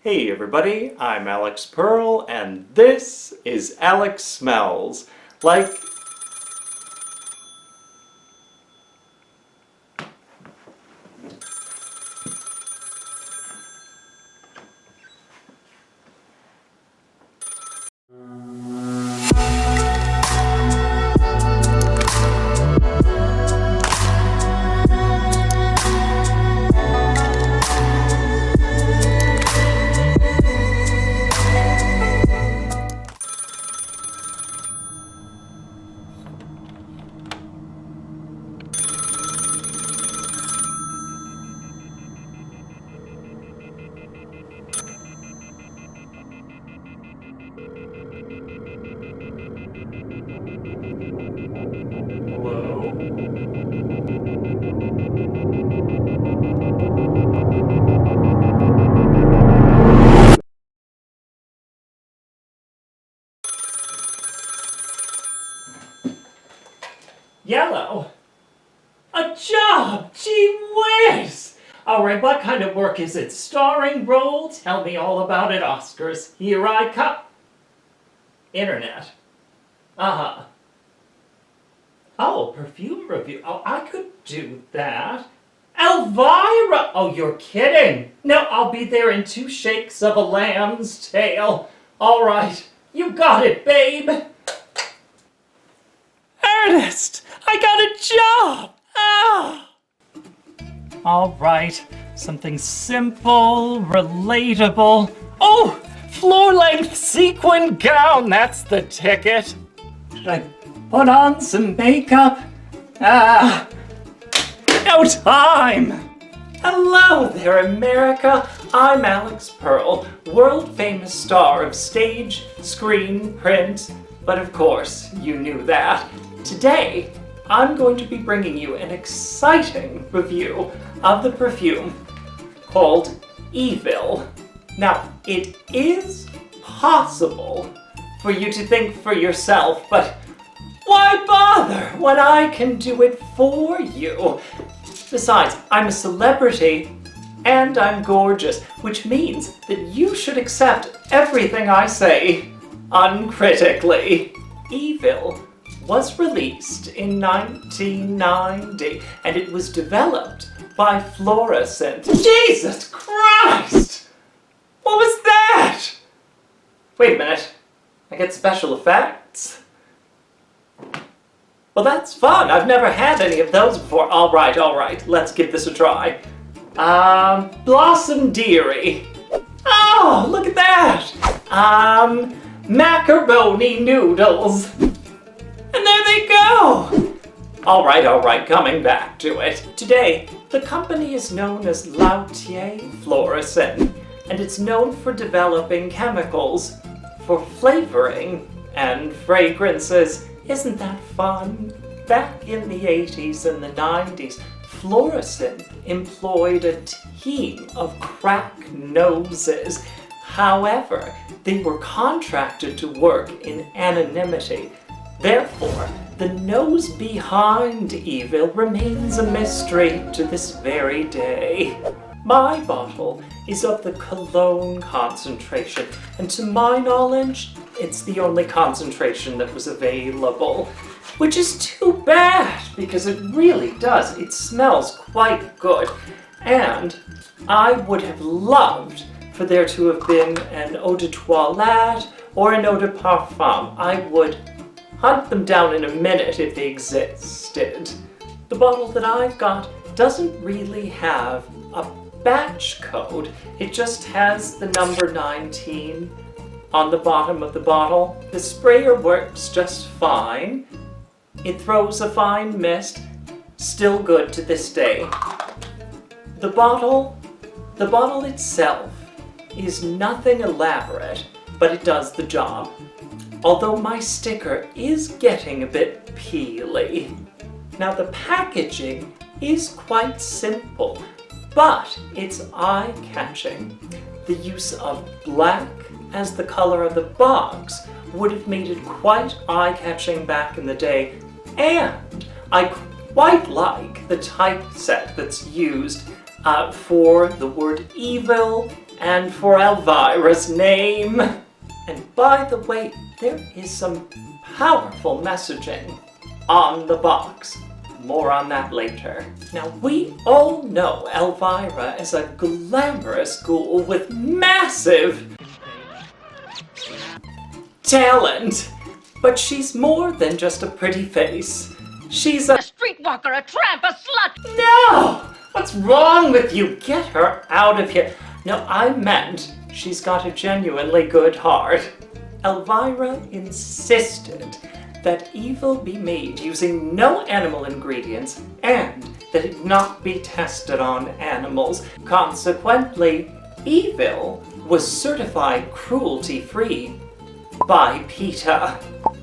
Hey everybody, I'm Alex Pearl, and this is Alex Smells. Like... Yellow? A job! Gee whiz! Alright, what kind of work is it? Starring role? Tell me all about it, Oscars. Here I come. Internet. Uh-huh. Oh, perfume review. Oh, I could do that. Elvira! Oh, you're kidding. No, I'll be there in 2 shakes of a lamb's tail. Alright, you got it, babe. Ernest! I got a job! Ah! Alright, something simple, relatable. Oh! Floor-length sequin gown, that's the ticket. Should I put on some makeup? Ah! No time! Hello there, America! I'm Alex Pearl, world-famous star of stage, screen, print, but of course, you knew that. Today, I'm going to be bringing you an exciting review of the perfume called Evil. Now, it is possible for you to think for yourself, but why bother when I can do it for you? Besides, I'm a celebrity and I'm gorgeous, which means that you should accept everything I say uncritically. Evil was released in 1990, and it was developed by Fluorescent. Jesus Christ! What was that? Wait a minute. I get special effects? Well, that's fun. I've never had any of those before. All right. Let's give this a try. Blossom Dearie. Oh, look at that. Macaroni noodles. And there they go! All right, coming back to it. Today, the company is known as Lautier Fluorescent, and it's known for developing chemicals for flavoring and fragrances. Isn't that fun? Back in the 80s and the 90s, Fluorescent employed a team of crack noses. However, they were contracted to work in anonymity. Therefore, the nose behind Evil remains a mystery to this very day. My bottle is of the cologne concentration, and to my knowledge, it's the only concentration that was available. Which is too bad, because it really does. It smells quite good. And I would have loved for there to have been an eau de toilette or an eau de parfum. I would hunt them down in a minute if they existed. The bottle that I've got doesn't really have a batch code. It just has the number 19 on the bottom of the bottle. The sprayer works just fine. It throws a fine mist, still good to this day. The bottle itself is nothing elaborate, but it does the job. Although my sticker is getting a bit peely. Now the packaging is quite simple, but it's eye-catching. The use of black as the color of the box would have made it quite eye-catching back in the day, and I quite like the typeset that's used for the word evil and for Elvira's name. And by the way, there is some powerful messaging on the box. More on that later. Now, we all know Elvira is a glamorous ghoul with massive talent. But she's more than just a pretty face. She's a streetwalker, a tramp, a slut! No! What's wrong with you? Get her out of here. No, I meant she's got a genuinely good heart. Elvira insisted that evil be made using no animal ingredients and that it not be tested on animals. Consequently, evil was certified cruelty-free by PETA.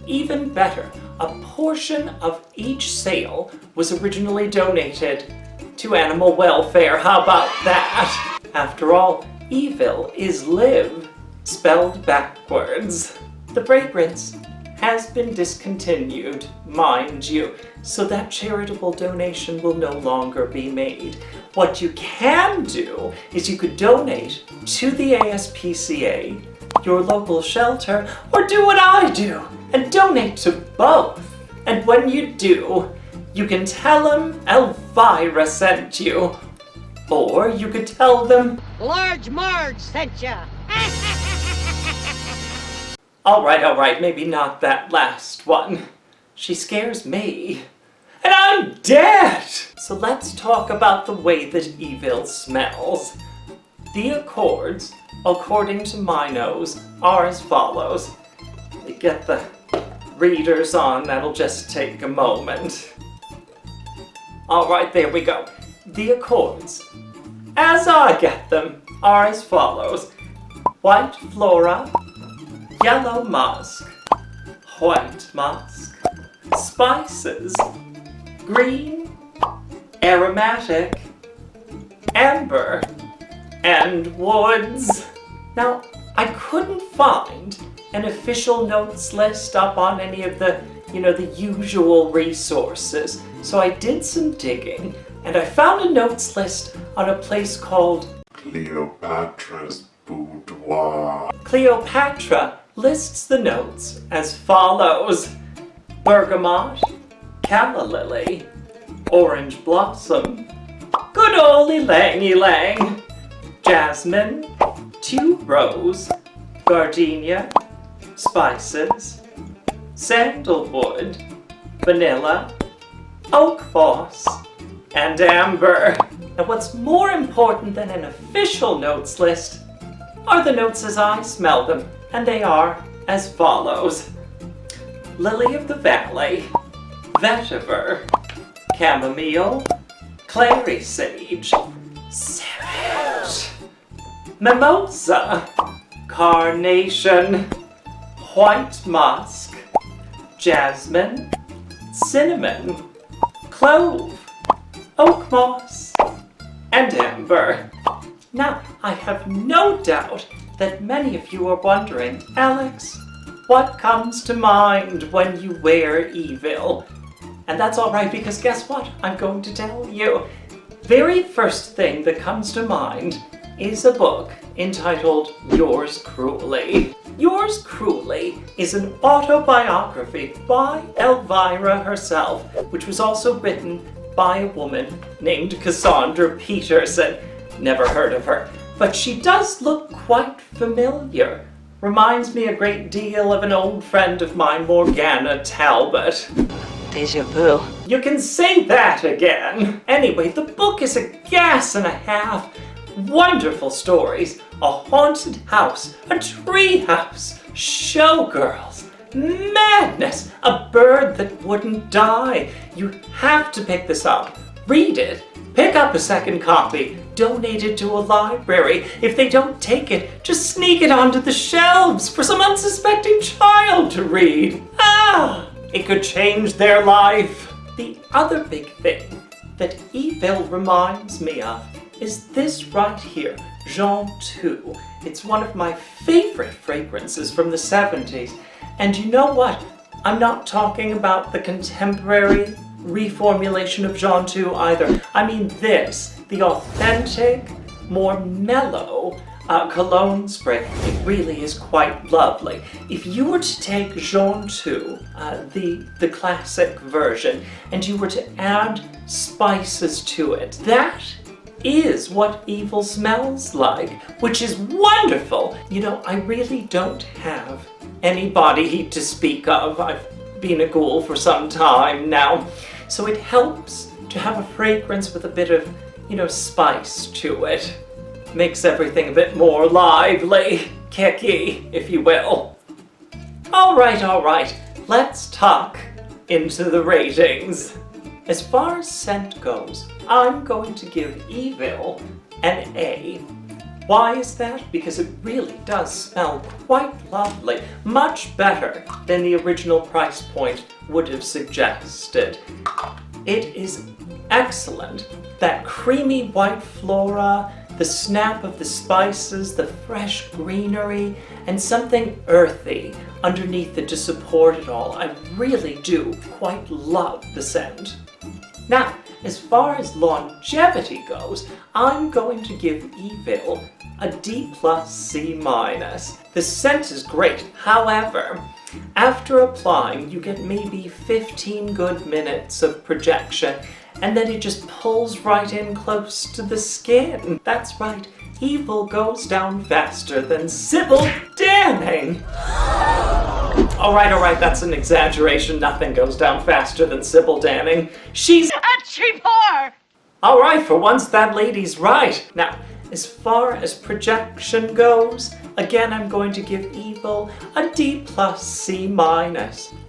Even better, a portion of each sale was originally donated to animal welfare. How about that? After all, evil is live, spelled backwards. The fragrance has been discontinued, mind you, so that charitable donation will no longer be made. What you can do is you could donate to the ASPCA, your local shelter, or do what I do and donate to both. And when you do, you can tell them Elvira sent you. Or you could tell them Large Marge sent ya! Alright, maybe not that last one. She scares me. And I'm dead! So let's talk about the way that evil smells. The accords, according to my nose, are as follows. Let me get the readers on, that'll just take a moment. Alright, there we go. The accords, as I get them, are as follows. White flora, yellow musk, white musk, spices, green, aromatic, amber, and woods. Now, I couldn't find an official notes list up on any of the, the usual resources. So I did some digging, and I found a notes list on a place called Cleopatra's Boudoir. Cleopatra lists the notes as follows. Bergamot, calla lily, orange blossom, good old ylang-ylang, jasmine, tuberose, gardenia, spices, sandalwood, vanilla, oak moss, and amber. And what's more important than an official notes list are the notes as I smell them, and they are as follows. Lily of the valley, vetiver, chamomile, clary sage, cereus, mimosa, carnation, white musk, jasmine, cinnamon, clove, oak moss, and amber. Now, I have no doubt that many of you are wondering, Alex, what comes to mind when you wear evil? And that's alright, because guess what? I'm going to tell you. Very first thing that comes to mind is a book entitled Yours Cruelly. Yours Cruelly is an autobiography by Elvira herself, which was also written by a woman named Xandra Peterson. Never heard of her, but she does look quite familiar. Reminds me a great deal of an old friend of mine, Morgana Talbot. Deja vu. You can say that again. Anyway, the book is a gas and a half. Wonderful stories, a haunted house, a tree house, showgirls, madness, a bird that wouldn't die. You have to pick this up. Read it. Pick up a second copy. Donate it to a library. If they don't take it, just sneak it onto the shelves for some unsuspecting child to read. It could change their life. The other big thing that evil reminds me of is this right here, Jean 2. It's one of my favorite fragrances from the 70s. And you know what? I'm not talking about the contemporary reformulation of Jean 2 either. I mean this, the authentic, more mellow, cologne spray. It really is quite lovely. If you were to take Jean 2, the classic version, and you were to add spices to it, that is what evil smells like, which is wonderful. You know, I really don't have any body heat to speak of. I've been a ghoul for some time now, so it helps to have a fragrance with a bit of, spice to it. Makes everything a bit more lively, kicky, if you will. All right, let's talk into the ratings. As far as scent goes, I'm going to give Evil an A. Why is that? Because it really does smell quite lovely, much better than the original price point would have suggested. It is excellent. That creamy white flora, the snap of the spices, the fresh greenery, and something earthy underneath it to support it all. I really do quite love the scent. Now, as far as longevity goes, I'm going to give Evil a D+, C-. The scent is great. However, after applying, you get maybe 15 good minutes of projection, and then it just pulls right in close to the skin. That's right, Evil goes down faster than civil damning. All right, that's an exaggeration. Nothing goes down faster than civil damning. She's A cheap whore! all right, for once that lady's right. Now, as far as projection goes, again, I'm going to give Evil a D+, C-.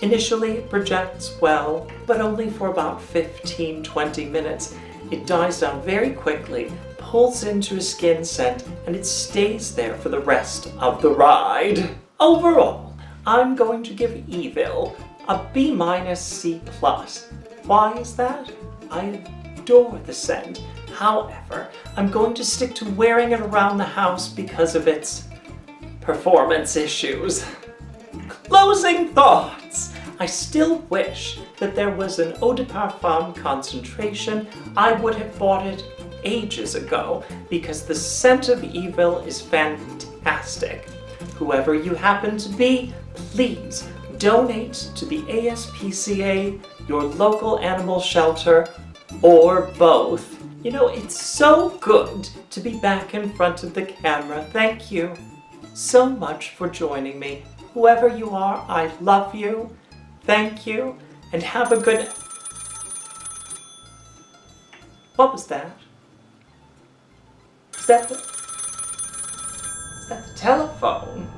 Initially, it projects well, but only for about 15-20 minutes. It dies down very quickly, pulls into a skin scent, and it stays there for the rest of the ride. Overall, I'm going to give Evil a B-, C+. Why is that? I adore the scent. However, I'm going to stick to wearing it around the house because of its performance issues. Closing thoughts. I still wish that there was an eau de parfum concentration. I would have bought it ages ago because the scent of Evil is fantastic. Whoever you happen to be, please donate to the ASPCA, your local animal shelter, or both. You know, it's so good to be back in front of the camera. Thank you so much for joining me. Whoever you are, I love you. Thank you, and have a good... What was that? Is that the telephone?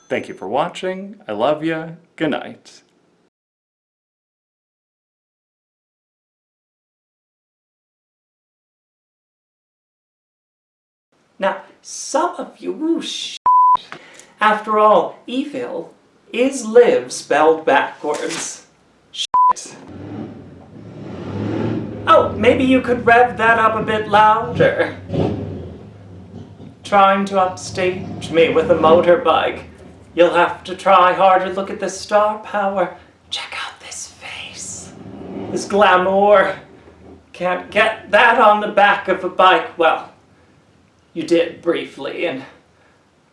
Thank you for watching. I love ya. Good night. Now, some of you, after all, Evil is live spelled backwards. Oh, maybe you could rev that up a bit louder. Trying to upstage me with a motorbike. You'll have to try harder. Look at the star power. Check out this face. This glamour. Can't get that on the back of a bike. Well, you did briefly, and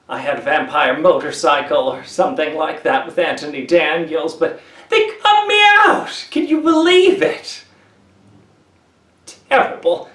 I had a vampire motorcycle or something like that with Anthony Daniels, but they cut me out! Can you believe it? Terrible.